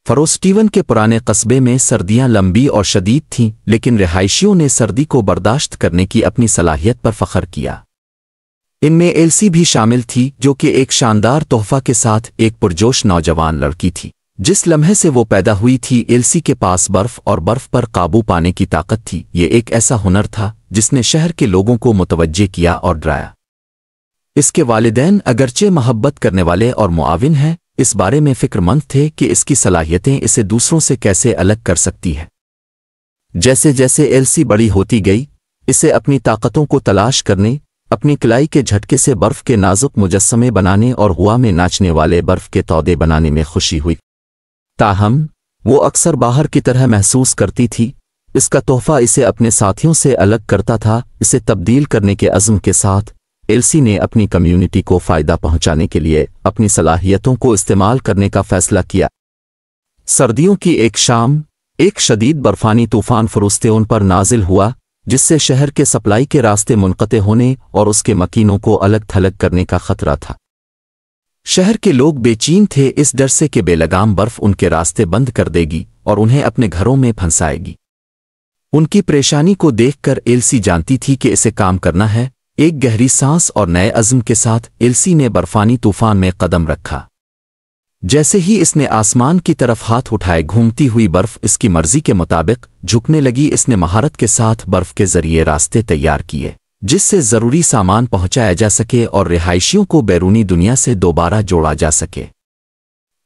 فروسٹیون کے پرانے قصبے میں سردیاں لمبی اور شدید تھیں، لیکن رہائشیوں نے سردی کو برداشت کرنے کی اپنی صلاحیت پر فخر کیا۔ ان میں ایلسی بھی شامل تھی، جو کہ ایک شاندار تحفہ کے ساتھ ایک پرجوش نوجوان لڑکی تھی۔ جس لمحے سے وہ پیدا ہوئی تھی، ایلسی کے پاس برف اور برف پر قابو پانے کی طاقت تھی۔ یہ ایک ایسا ہنر تھا جس نے شہر کے لوگوں کو متوجہ کیا اور ڈرایا۔ اس کے والدین اگرچہ محبت کرنے والے اور معاون ہیں، اس بارے میں فکر مند تھے کہ اس کی صلاحیتیں اسے دوسروں سے کیسے الگ کر سکتی ہیں۔ جیسے جیسے ایلسی بڑی ہوتی گئی، اسے اپنی طاقتوں کو تلاش کرنے، اپنی کلائی کے جھٹکے سے برف کے نازک مجسمے بنانے اور ہوا میں ناچنے والے برف کے تودے بنانے میں خوشی ہوئی۔ تاہم وہ اکثر باہر کی طرح محسوس کرتی تھی۔ اس کا تحفہ اسے اپنے ساتھیوں سے الگ کرتا تھا۔ اسے تبدیل کرنے کے عزم کے ساتھ ایلسی نے اپنی کمیونٹی کو فائدہ پہنچانے کے لیے اپنی صلاحیتوں کو استعمال کرنے کا فیصلہ کیا۔ سردیوں کی ایک شام، ایک شدید برفانی طوفان فروسٹیون پر نازل ہوا، جس سے شہر کے سپلائی کے راستے منقطع ہونے اور اس کے مکینوں کو الگ تھلگ کرنے کا خطرہ تھا۔ شہر کے لوگ بے چین تھے، اس ڈر سے کہ بے لگام برف ان کے راستے بند کر دے گی اور انہیں اپنے گھروں میں پھنسائے گی۔ ان کی پریشانی کو دیکھ کر ایلسی جانتی تھی کہ اسے کام کرنا ہے۔ ایک گہری سانس اور نئے عزم کے ساتھ ایلسی نے برفانی طوفان میں قدم رکھا۔ جیسے ہی اس نے آسمان کی طرف ہاتھ اٹھائے، گھومتی ہوئی برف اس کی مرضی کے مطابق جھکنے لگی۔ اس نے مہارت کے ساتھ برف کے ذریعے راستے تیار کیے، جس سے ضروری سامان پہنچایا جا سکے اور رہائشیوں کو بیرونی دنیا سے دوبارہ جوڑا جا سکے۔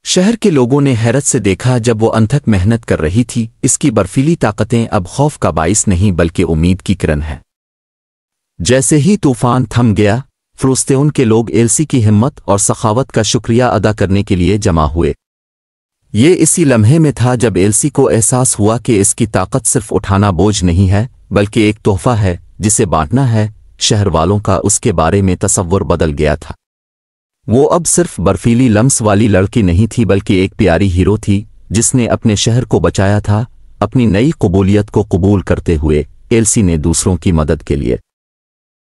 شہر کے لوگوں نے حیرت سے دیکھا جب وہ انتھک محنت کر رہی تھی۔ اس کی برفیلی طاقتیں اب خوف کا باعث نہیں بلکہ امید کی کرن ہے۔ جیسے ہی طوفان تھم گیا، فروسٹیون کے لوگ ایلسی کی ہمت اور سخاوت کا شکریہ ادا کرنے کے لیے جمع ہوئے۔ یہ اسی لمحے میں تھا جب ایلسی کو احساس ہوا کہ اس کی طاقت صرف اٹھانا بوجھ نہیں ہے، بلکہ ایک تحفہ ہے جسے بانٹنا ہے۔ شہر والوں کا اس کے بارے میں تصور بدل گیا تھا۔ وہ اب صرف برفیلی لمس والی لڑکی نہیں تھی، بلکہ ایک پیاری ہیرو تھی جس نے اپنے شہر کو بچایا تھا۔ اپنی نئی قبولیت کو قبول کرتے ہوئے ایلسی نے دوسروں کی مدد کے لیے